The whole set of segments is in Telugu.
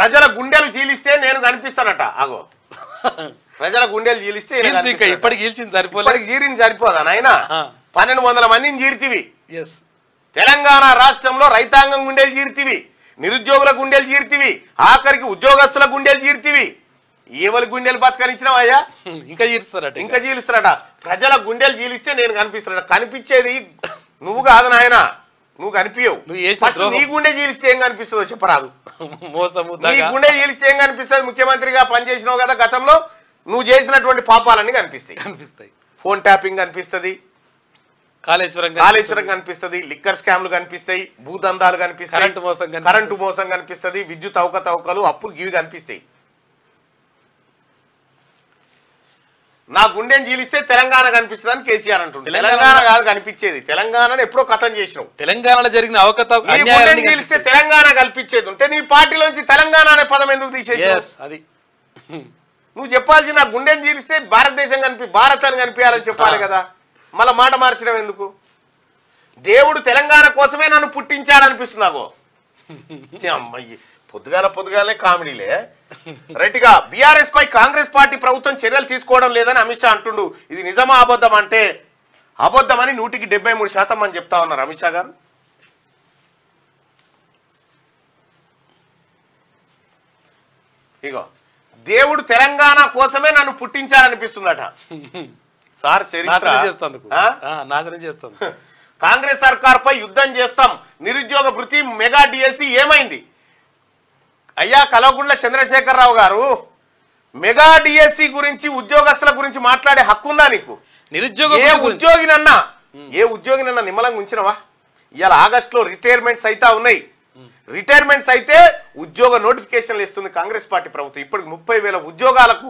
ప్రజల గుండెలు చీలిస్తే నేను కనిపిస్తానట ఆగో ప్రజల గుండెలు చీలిస్తే ఇప్పటికి చీరింది సరిపోదా నాయన 1200 మందిని చీరితివి ఎస్ తెలంగాణ రాష్ట్రంలో రైతాంగం గుండెలు చీరితివి నిరుద్యోగుల గుండెలు చీరితివి ఆఖరికి ఉద్యోగస్తుల గుండెలు చీరితివి ఎవరి గుండెలు బతకనిచ్చినావయ్యా ఇంకా చీలిస్తారట ప్రజల గుండెలు చీలిస్తే నేను కనిపిస్తానట కనిపించేది నువ్వు కాదు నాయన నువ్వు కనిపించవు ఫస్ట్ నీ గుండె చీలిస్తే ఏం కనిపిస్తుందో చెప్పరాదు నీ గుండె చీలిస్తే ఏం కనిపిస్తుంది ముఖ్యమంత్రిగా పనిచేసినావు కదా గతంలో నువ్వు చేసినటువంటి పాపాలన్నీ కనిపిస్తాయి ఫోన్ ట్యాపింగ్ కనిపిస్తుంది కాళేశ్వరం కనిపిస్తుంది లిక్కర్ స్కామ్లు కనిపిస్తాయి భూదందాలు కనిపిస్తాయి కరెంటు మోసం కనిపిస్తుంది విద్యుత్ అవకతవకలు అప్పులు గివి కనిపిస్తాయి నా గుండెని చీలిస్తే తెలంగాణ కనిపిస్తుంది అని కేసీఆర్ అంటుంది తెలంగాణ కాదు కనిపించేది తెలంగాణను ఎప్పుడో కథం చేసినావు తెలంగాణలో జరిగిన గుండెని చీలిస్తే తెలంగాణ కల్పించేది ఉంటే నీ పార్టీలోంచి తెలంగాణ అనే పదం ఎందుకు తీసేసావు అది నువ్వు చెప్పాల్సి నా గుండెని చీలిస్తే భారతదేశం భారత్ అని కనిపించాలని చెప్పాలి కదా మళ్ళా మాట మార్చడం ఎందుకు దేవుడు తెలంగాణ కోసమే నన్ను పుట్టించాడనిపిస్తుంది నాకు అమ్మాయి పొద్దుగాలనే కామెడీలే రైట్గా బీఆర్ఎస్ పై కాంగ్రెస్ పార్టీ ప్రభుత్వం చర్యలు తీసుకోవడం లేదని అమిత్ షా అంటుండు ఇది నిజమా అబద్ధం అంటే అబద్ధమని 173% అని చెప్తా ఉన్నారు అమిత్ షా గారు ఇగో దేవుడు తెలంగాణ కోసమే నన్ను పుట్టించాడనిపిస్తుందట సార్ కాంగ్రెస్ సర్కార్ పై యుద్ధం చేస్తాం నిరుద్యోగ భృతి మెగా డిఎస్సి ఏమైంది అయ్యా కల్వకుంట్ల చంద్రశేఖరరావు గారు మెగా డిఎస్సి గురించి ఉద్యోగస్తుల గురించి మాట్లాడే హక్కు ఉందా నీకు ఏ ఉద్యోగినన్నా నిమ్మలంగా ఉంచినవా ఇవాళ ఆగస్టులో రిటైర్మెంట్స్ అయితే ఉన్నాయి రిటైర్మెంట్స్ అయితే ఉద్యోగ నోటిఫికేషన్లు ఇస్తుంది కాంగ్రెస్ పార్టీ ప్రభుత్వం ఇప్పటికి 30,000 ఉద్యోగాలకు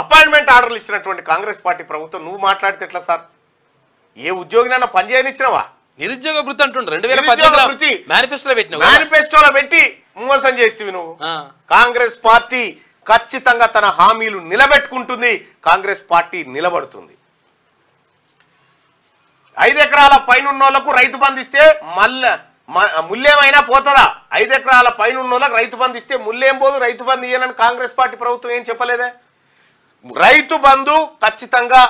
అపాయింట్మెంట్ ఆర్డర్లు ఇచ్చినటువంటి కాంగ్రెస్ పార్టీ ప్రభుత్వం నువ్వు మాట్లాడితే ఎట్లా సార్ ఏ ఉద్యోగినన్నా పని చేయనిచ్చినవా నిరుద్యోగ భృతి అంటుండ్రు 2018 మేనిఫెస్టోలో పెట్టి మోసం చేస్తేవి నువ్వు కాంగ్రెస్ పార్టీ ఖచ్చితంగా తన హామీలు నిలబెట్టుకుంటుంది కాంగ్రెస్ పార్టీ నిలబడుతుంది 5 ఎకరాల పైనున్నోళ్లకు రైతు బంధిస్తే ముల్లేమైనా పోతుందా 5 ఎకరాల పైనున్నోళ్ళకు రైతు బంధిస్తే ముల్లేం పోదు రైతు బంధు ఇయ్యనని కాంగ్రెస్ పార్టీ ప్రభుత్వం ఏం చెప్పలేదే రైతు బంధు ఖచ్చితంగా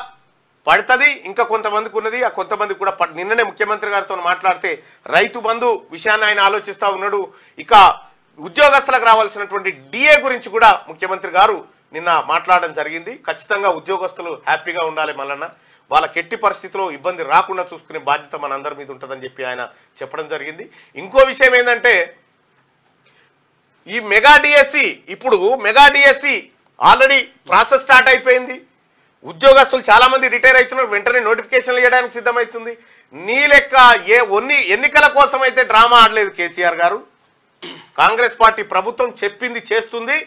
పడుతుంది ఇంకా కొంతమందికి ఉన్నది ఆ కొంతమంది కూడా నిన్ననే ముఖ్యమంత్రి గారితో మాట్లాడితే రైతు బంధు విషయాన్ని ఆయన ఆలోచిస్తూ ఉన్నాడు ఇక ఉద్యోగస్తులకు రావాల్సినటువంటి డిఏ గురించి కూడా ముఖ్యమంత్రి గారు నిన్న మాట్లాడడం జరిగింది ఖచ్చితంగా ఉద్యోగస్తులు హ్యాపీగా ఉండాలి మల్లన్న వాళ్ళకి ఎట్టి పరిస్థితిలో ఇబ్బంది రాకుండా చూసుకునే బాధ్యత మనందరి మీద ఉంటుందని చెప్పి ఆయన చెప్పడం జరిగింది ఇంకో విషయం ఏంటంటే ఈ మెగా డిఎస్సి ఇప్పుడు mega DSC already process start అయిపోయింది ఉద్యోగస్తులు చాలా మంది రిటైర్ అవుతున్నారు వెంటనే నోటిఫికేషన్లు ఇవ్వడానికి సిద్ధమవుతుంది నీ లెక్క ఎన్నికల కోసం అయితే డ్రామా ఆడలేదు కేసీఆర్ గారు కాంగ్రెస్ పార్టీ ప్రభుత్వం చెప్పింది చేస్తుంది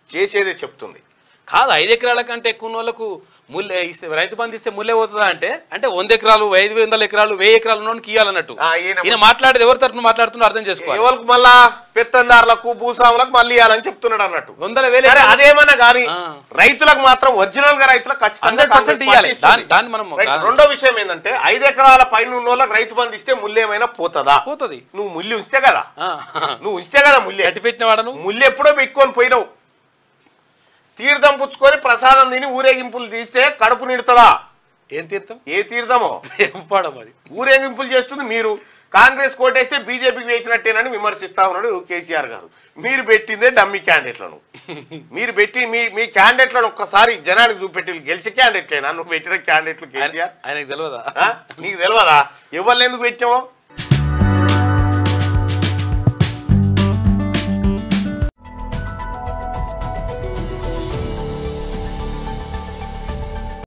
చేసేదే చెప్తుంది కాదు 5 ఎకరాల కంటే ఎక్కువ వాళ్ళకు రైతు బంధు ఇస్తే ముల్లే పోతుందా అంటే 100 ఎకరాలు 500 ఎకరాలు 1000 ఎకరాలు ఉన్నోనికి ఇవ్వాలన్నట్టు ఈయన మాట్లాడేది ఎవరి తరఫున మాట్లాడుతున్నా అర్థం చేసుకోవాలి ఎవరికి మళ్ళా పెత్తందారులకు భూస్వాములకు మళ్ళీ ఇవ్వాలని చెప్తున్నాడు అన్నట్టు 100,000 అదేమన్నా కానీ రైతులకు మాత్రం ఒరిజినల్ గా రైతులకు ఖచ్చితంగా రెండో విషయం ఏంటంటే 5 ఎకరాల పైన ఉన్నోళ్ళకి రైతు బంధు ఇస్తే ముల్లేమైనా పోతుందా పోతుంది నువ్వు ముల్లి ఉంచితే కదా ముల్లి అట్టి పెట్టిన వాడను ముల్లి ఎప్పుడో పెట్టుకొని పోయినావు తీర్థం పుచ్చుకొని ప్రసాదం తిని ఊరేగింపులు తీస్తే కడుపు నిడుతుందా ఏం తీర్థం ఏ తీర్థమో ఊరేగింపులు చేస్తుంది మీరు కాంగ్రెస్ కోటేస్తే బీజేపీకి వేసినట్టేనని విమర్శిస్తా ఉన్నాడు కేసీఆర్ గారు మీరు పెట్టిందే డమ్మీ క్యాండిడేట్లను మీరు పెట్టి మీ క్యాండిడేట్లను ఒక్కసారి జనానికి చూపెట్టి గెలిచే క్యాండిడేట్లేనా నువ్వు పెట్టిన క్యాండిడేట్లు కేసీఆర్ ఆయనకు తెలియదా నీకు తెలియదా ఎవరు ఎందుకు పెట్టావో